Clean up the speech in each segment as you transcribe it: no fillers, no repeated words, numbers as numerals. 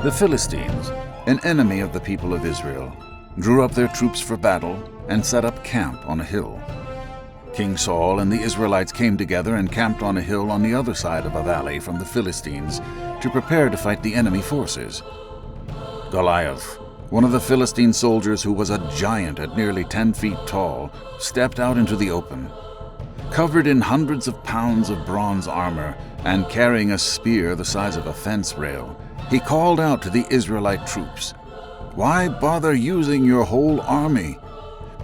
The Philistines, an enemy of the people of Israel, drew up their troops for battle and set up camp on a hill. King Saul and the Israelites came together and camped on a hill on the other side of a valley from the Philistines to prepare to fight the enemy forces. Goliath, one of the Philistine soldiers who was a giant at nearly 10 feet tall, stepped out into the open. Covered in hundreds of pounds of bronze armor and carrying a spear the size of a fence rail, he called out to the Israelite troops, "Why bother using your whole army?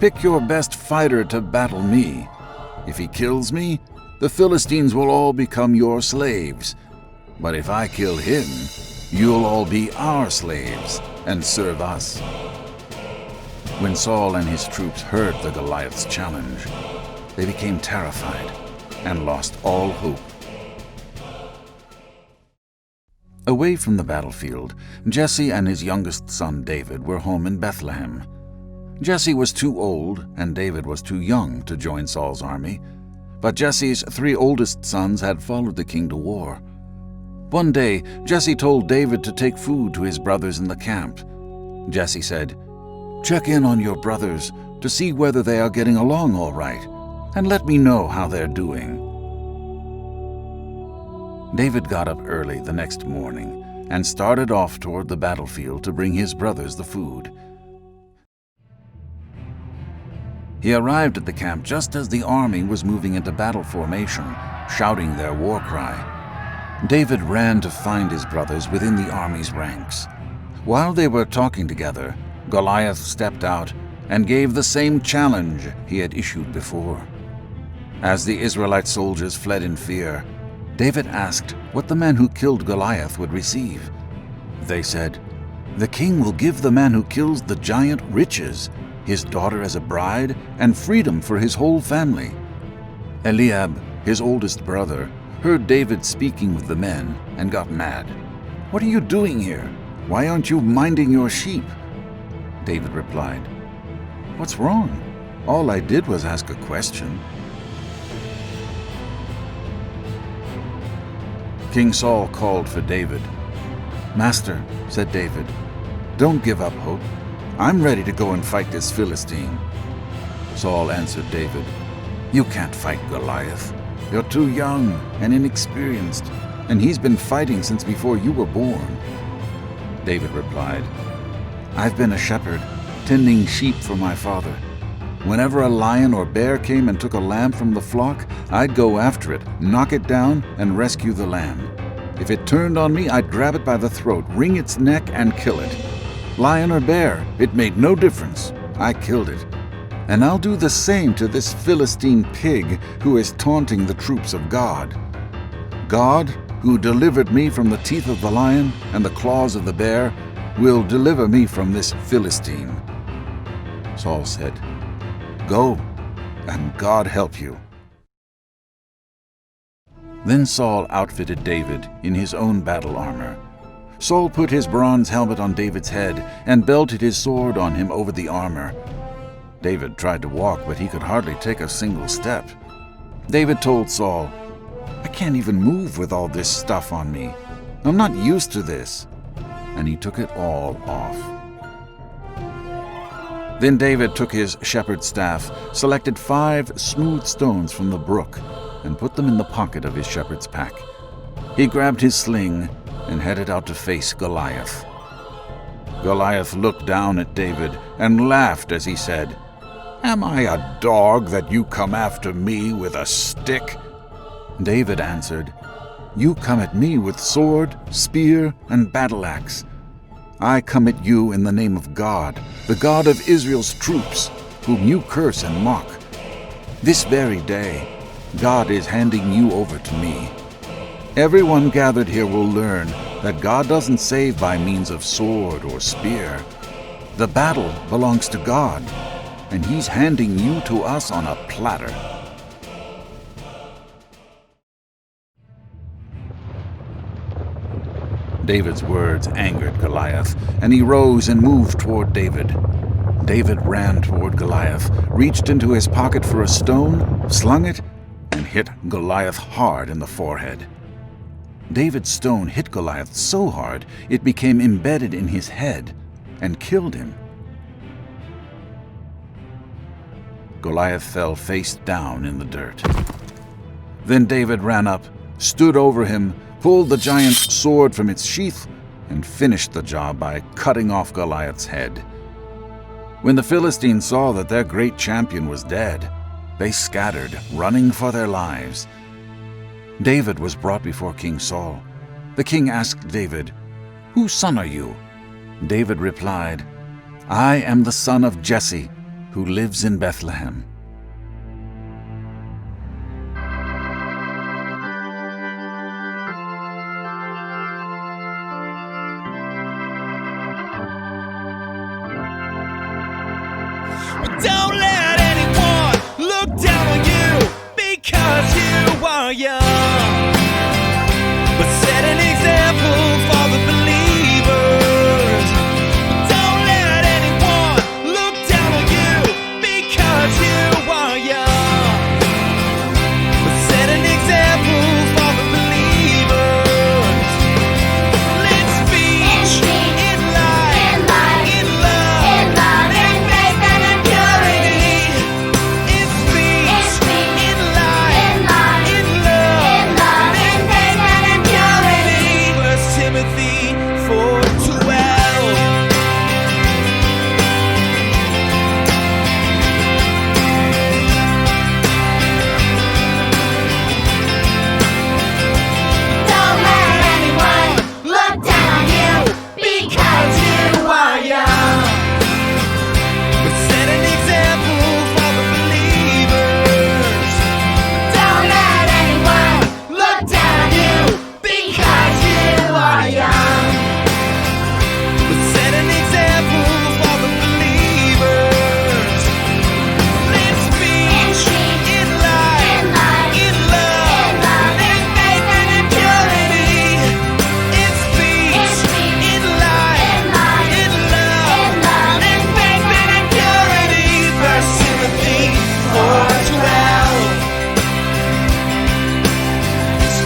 Pick your best fighter to battle me. If he kills me, the Philistines will all become your slaves. But if I kill him, you'll all be our slaves and serve us." When Saul and his troops heard the Goliath's challenge, they became terrified and lost all hope. Away from the battlefield, Jesse and his youngest son David were home in Bethlehem. Jesse was too old and David was too young to join Saul's army, but Jesse's 3 oldest sons had followed the king to war. One day, Jesse told David to take food to his brothers in the camp. Jesse said, "Check in on your brothers to see whether they are getting along all right, and let me know how they're doing." David got up early the next morning and started off toward the battlefield to bring his brothers the food. He arrived at the camp just as the army was moving into battle formation, shouting their war cry. David ran to find his brothers within the army's ranks. While they were talking together, Goliath stepped out and gave the same challenge he had issued before. As the Israelite soldiers fled in fear, David asked what the man who killed Goliath would receive. They said, "The king will give the man who kills the giant riches, his daughter as a bride, and freedom for his whole family." Eliab, his oldest brother, heard David speaking with the men and got mad. "What are you doing here? Why aren't you minding your sheep?" David replied, "What's wrong? All I did was ask a question." King Saul called for David. "Master," said David, "don't give up hope. I'm ready to go and fight this Philistine." Saul answered David, "You can't fight Goliath. You're too young and inexperienced, and he's been fighting since before you were born." David replied, "I've been a shepherd, tending sheep for my father. Whenever a lion or bear came and took a lamb from the flock, I'd go after it, knock it down, and rescue the lamb. If it turned on me, I'd grab it by the throat, wring its neck, and kill it. Lion or bear, it made no difference. I killed it. And I'll do the same to this Philistine pig who is taunting the troops of God. God, who delivered me from the teeth of the lion and the claws of the bear, will deliver me from this Philistine." Saul said, "Go, and God help you." Then Saul outfitted David in his own battle armor. Saul put his bronze helmet on David's head and belted his sword on him over the armor. David tried to walk, but he could hardly take a single step. David told Saul, "I can't even move with all this stuff on me. I'm not used to this." And he took it all off. Then David took his shepherd's staff, selected 5 smooth stones from the brook, and put them in the pocket of his shepherd's pack. He grabbed his sling and headed out to face Goliath. Goliath looked down at David and laughed as he said, "Am I a dog that you come after me with a stick?" David answered, "You come at me with sword, spear, and battle axe. I come at you in the name of God, the God of Israel's troops, whom you curse and mock. This very day, God is handing you over to me. Everyone gathered here will learn that God doesn't save by means of sword or spear. The battle belongs to God, and He's handing you to us on a platter." David's words angered Goliath, and he rose and moved toward David. David ran toward Goliath, reached into his pocket for a stone, slung it, and hit Goliath hard in the forehead. David's stone hit Goliath so hard it became embedded in his head and killed him. Goliath fell face down in the dirt. Then David ran up, stood over him, pulled the giant's sword from its sheath, and finished the job by cutting off Goliath's head. When the Philistines saw that their great champion was dead, they scattered, running for their lives. David was brought before King Saul. The king asked David, "Whose son are you?" David replied, "I am the son of Jesse, who lives in Bethlehem." Don't let anyone look down on you because you are young, but set an example for the believers. Don't let anyone look down on you because you are young, but set an example for the believers. Let's be in light, in love, in faith and in purity. It's speech in light, in love, in faith and in purity. 1 Timothy 4:12. Don't let anyone look down on you because you are young, but set an example for the believers. Don't let anyone look down on you because you are young, but set an example for the believers. Let's be in light, in love, in faith and in purity. It's speech in light, in love, in faith and in purity. 1 Timothy 4:12.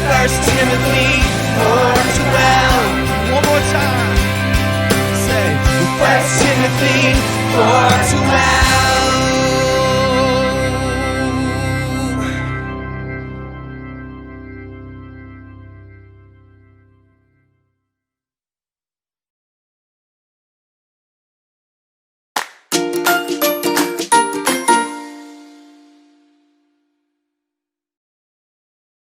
1 Timothy 4:12. One more time. Say 1 Timothy 4:12.